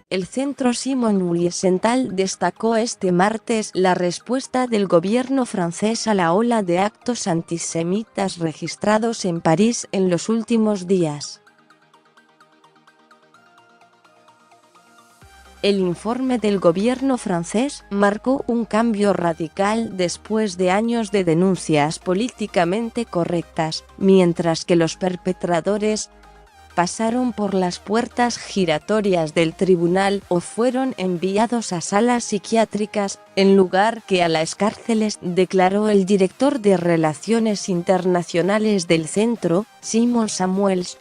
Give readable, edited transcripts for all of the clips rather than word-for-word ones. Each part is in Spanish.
el Centro Simon Wiesenthal destacó este martes la respuesta del gobierno francés a la ola de actos antisemitas registrados en París en los últimos días. El informe del gobierno francés marcó un cambio radical después de años de denuncias políticamente correctas, mientras que los perpetradores pasaron por las puertas giratorias del tribunal o fueron enviados a salas psiquiátricas, en lugar que a las cárceles, declaró el director de Relaciones Internacionales del centro, Simon Samuels.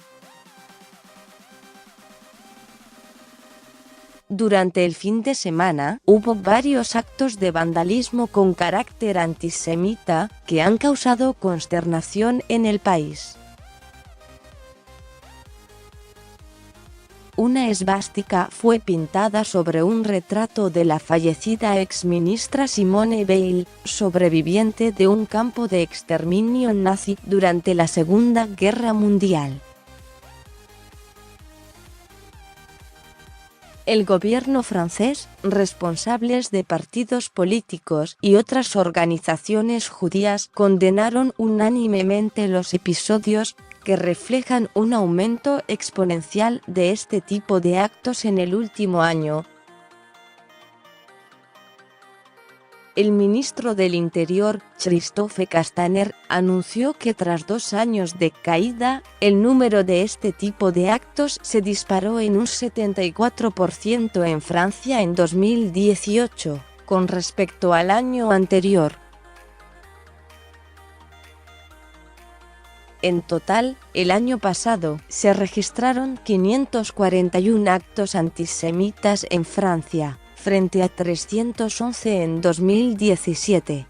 Durante el fin de semana, hubo varios actos de vandalismo con carácter antisemita, que han causado consternación en el país. Una esvástica fue pintada sobre un retrato de la fallecida exministra Simone Veil, sobreviviente de un campo de exterminio nazi durante la Segunda Guerra Mundial. El gobierno francés, responsables de partidos políticos y otras organizaciones judías condenaron unánimemente los episodios que reflejan un aumento exponencial de este tipo de actos en el último año. El ministro del Interior, Christophe Castaner, anunció que tras 2 años de caída, el número de este tipo de actos se disparó en un 74% en Francia en 2018, con respecto al año anterior. En total, el año pasado, se registraron 541 actos antisemitas en Francia, frente a 311 en 2017.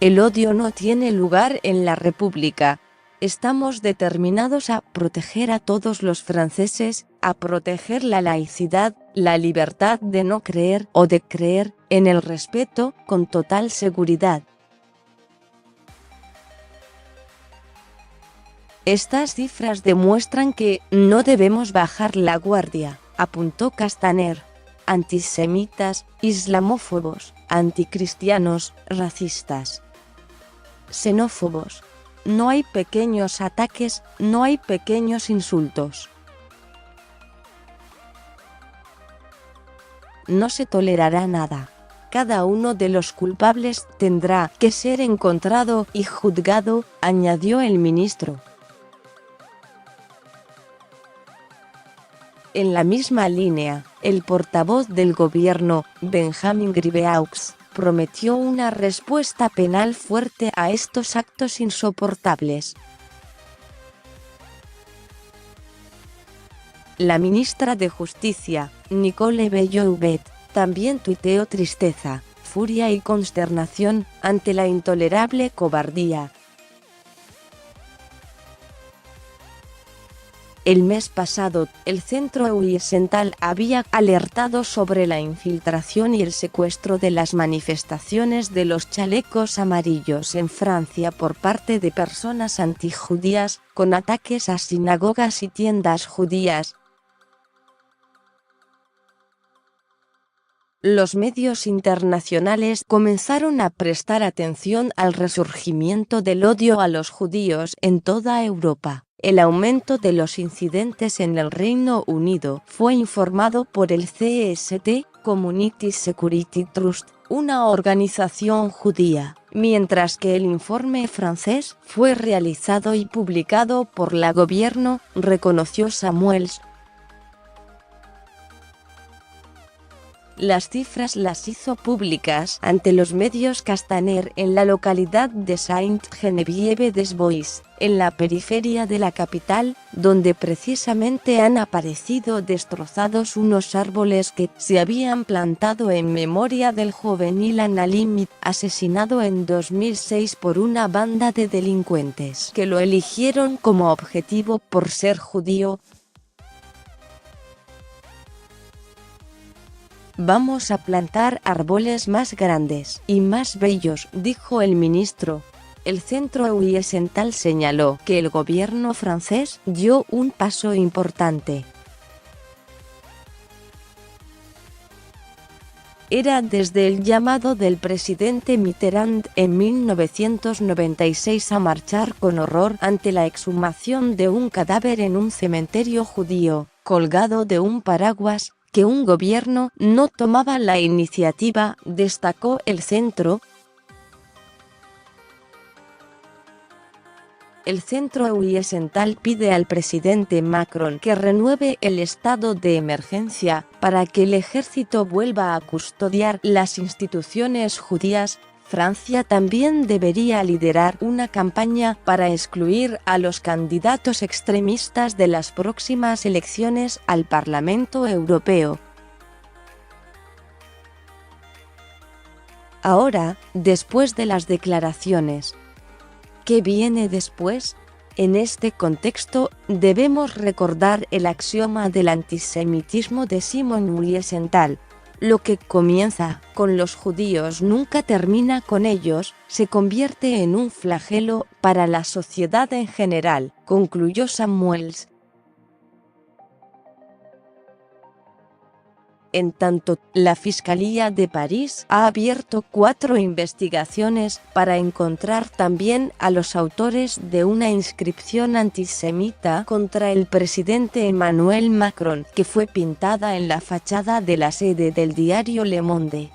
El odio no tiene lugar en la República. Estamos determinados a proteger a todos los franceses, a proteger la laicidad, la libertad de no creer o de creer, en el respeto, con total seguridad. Estas cifras demuestran que no debemos bajar la guardia, apuntó Castaner. Antisemitas, islamófobos, anticristianos, racistas, xenófobos. No hay pequeños ataques, no hay pequeños insultos. No se tolerará nada. Cada uno de los culpables tendrá que ser encontrado y juzgado, añadió el ministro. En la misma línea, el portavoz del gobierno, Benjamin Griveaux, prometió una respuesta penal fuerte a estos actos insoportables. La ministra de Justicia, Nicole Belloubet, también tuiteó tristeza, furia y consternación ante la intolerable cobardía. El mes pasado, el Centro Wiesenthal había alertado sobre la infiltración y el secuestro de las manifestaciones de los chalecos amarillos en Francia por parte de personas antijudías, con ataques a sinagogas y tiendas judías. Los medios internacionales comenzaron a prestar atención al resurgimiento del odio a los judíos en toda Europa. El aumento de los incidentes en el Reino Unido fue informado por el CST, Community Security Trust, una organización judía, mientras que el informe francés fue realizado y publicado por la gobierno, reconoció Samuels. Las cifras las hizo públicas ante los medios Castaner en la localidad de Saint-Geneviève-des-Bois, en la periferia de la capital, donde precisamente han aparecido destrozados unos árboles que se habían plantado en memoria del joven Ilan Halimi, asesinado en 2006 por una banda de delincuentes que lo eligieron como objetivo por ser judío. Vamos a plantar árboles más grandes y más bellos, dijo el ministro. El Centro Occidental señaló que el gobierno francés dio un paso importante. Era desde el llamado del presidente Mitterrand en 1996 a marchar con horror ante la exhumación de un cadáver en un cementerio judío, colgado de un paraguas, que un gobierno no tomaba la iniciativa, destacó el centro. El Centro Occidental pide al presidente Macron que renueve el estado de emergencia para que el ejército vuelva a custodiar las instituciones judías. Francia también debería liderar una campaña para excluir a los candidatos extremistas de las próximas elecciones al Parlamento Europeo. Ahora, después de las declaraciones, ¿qué viene después? En este contexto, debemos recordar el axioma del antisemitismo de Simon Wiesenthal: lo que comienza con los judíos nunca termina con ellos, se convierte en un flagelo para la sociedad en general, concluyó Samuels. En tanto, la Fiscalía de París ha abierto 4 investigaciones para encontrar también a los autores de una inscripción antisemita contra el presidente Emmanuel Macron, que fue pintada en la fachada de la sede del diario Le Monde.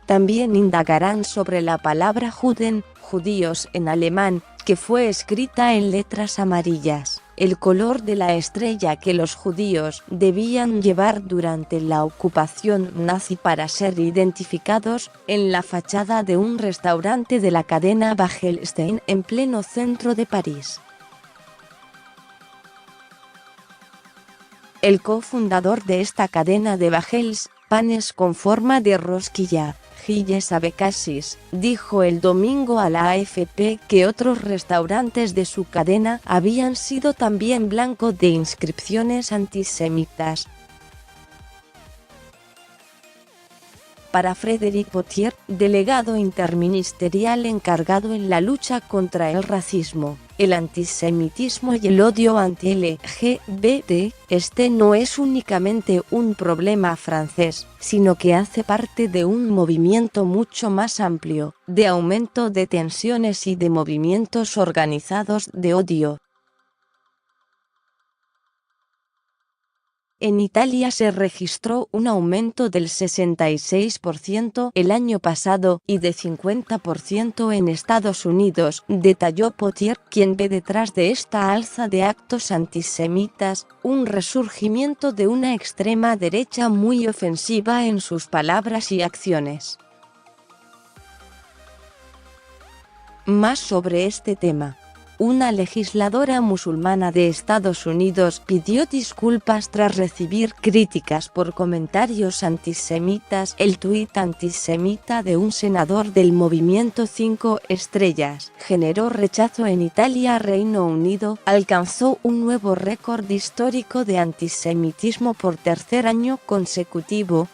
También indagarán sobre la palabra Juden, judíos en alemán, que fue escrita en letras amarillas, el color de la estrella que los judíos debían llevar durante la ocupación nazi para ser identificados, en la fachada de un restaurante de la cadena Bagelstein en pleno centro de París. El cofundador de esta cadena de bagels, panes con forma de rosquilla, Gilles Abecassis, dijo el domingo a la AFP que otros restaurantes de su cadena habían sido también blanco de inscripciones antisemitas. Para Frédéric Potier, delegado interministerial encargado en la lucha contra el racismo, el antisemitismo y el odio anti-LGBT, este no es únicamente un problema francés, sino que hace parte de un movimiento mucho más amplio, de aumento de tensiones y de movimientos organizados de odio. En Italia se registró un aumento del 66% el año pasado y de 50% en Estados Unidos, detalló Potier, quien ve detrás de esta alza de actos antisemitas un resurgimiento de una extrema derecha muy ofensiva en sus palabras y acciones. Más sobre este tema. Una legisladora musulmana de Estados Unidos pidió disculpas tras recibir críticas por comentarios antisemitas. El tuit antisemita de un senador del movimiento 5 estrellas generó rechazo en Italia. Reino Unido alcanzó un nuevo récord histórico de antisemitismo por tercer año consecutivo,